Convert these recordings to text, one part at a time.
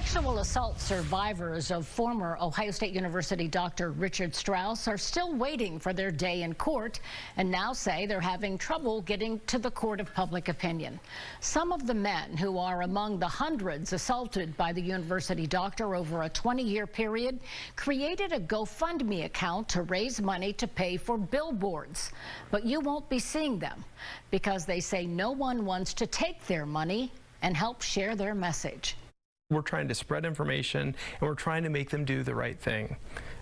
Sexual assault survivors of former Ohio State University Dr. Richard Strauss are still waiting for their day in court and now say they're having trouble getting to the court of public opinion. Some of the men who are among the hundreds assaulted by the university doctor over a 20-year period created a GoFundMe account to raise money to pay for billboards. But you won't be seeing them because they say no one wants to take their money and help share their message. We're trying to spread information, and we're trying to make them do the right thing.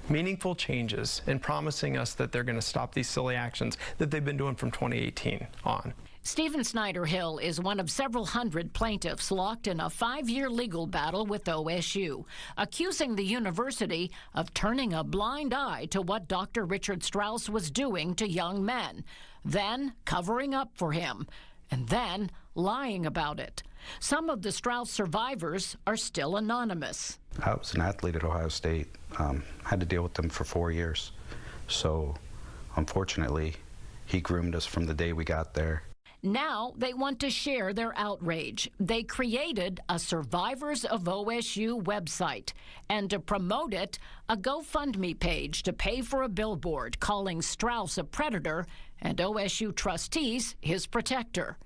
Meaningful changes, and promising us that they're going to stop these silly actions that they've been doing from 2018 on. Stephen Snyder-Hill is one of several hundred plaintiffs locked in a 5-year legal battle with OSU, accusing the university of turning a blind eye to what Dr. Richard Strauss was doing to young men, then covering up for him, and then lying about it. Some of the Strauss survivors are still anonymous. I was an athlete at Ohio State. Had to deal with them for 4 years. So, unfortunately, he groomed us from the day we got there. Now they want to share their outrage. They created a Survivors of OSU website, and to promote it, a GoFundMe page to pay for a billboard calling Strauss a predator and OSU trustees his protector.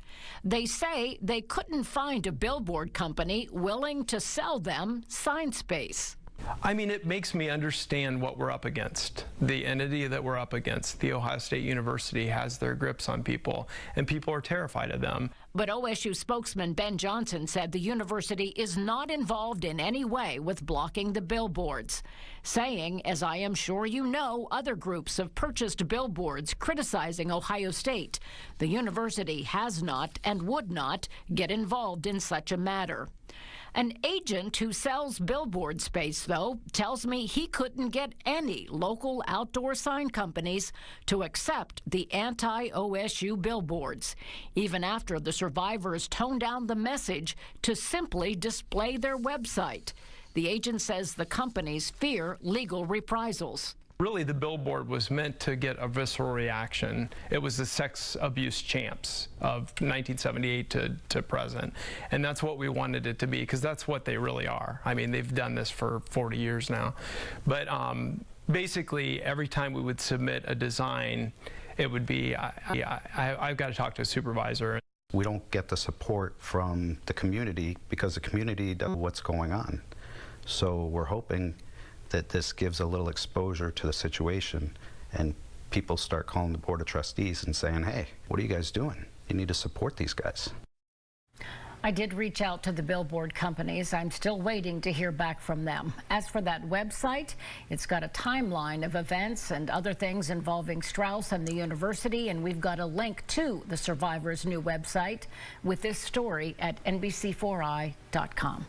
They say they couldn't find a billboard company willing to sell them sign space. I mean, it makes me understand what we're up against. The entity that we're up against, the Ohio State University, has their grips on people, and people are terrified of them. But OSU spokesman Ben Johnson said the university is not involved in any way with blocking the billboards, saying, as I am sure you know, other groups have purchased billboards criticizing Ohio State. The university has not and would not get involved in such a matter. An agent who sells billboard space, though, tells me he couldn't get any local outdoor sign companies to accept the anti-OSU billboards, even after the survivors toned down the message to simply display their website. The agent says the companies fear legal reprisals. Really, the billboard was meant to get a visceral reaction. It was the sex abuse champs of 1978 to present. And that's what we wanted it to be, because that's what they really are. I mean, they've done this for 40 years now. But basically, every time we would submit a design, it would be, I've got to talk to a supervisor. We don't get the support from the community because the community knows what's going on. So we're hoping that this gives a little exposure to the situation and people start calling the Board of Trustees and saying, hey, what are you guys doing? You need to support these guys. I did reach out to the billboard companies. I'm still waiting to hear back from them. As for that website, it's got a timeline of events and other things involving Strauss and the university, and we've got a link to the survivors' new website with this story at NBC4i.com.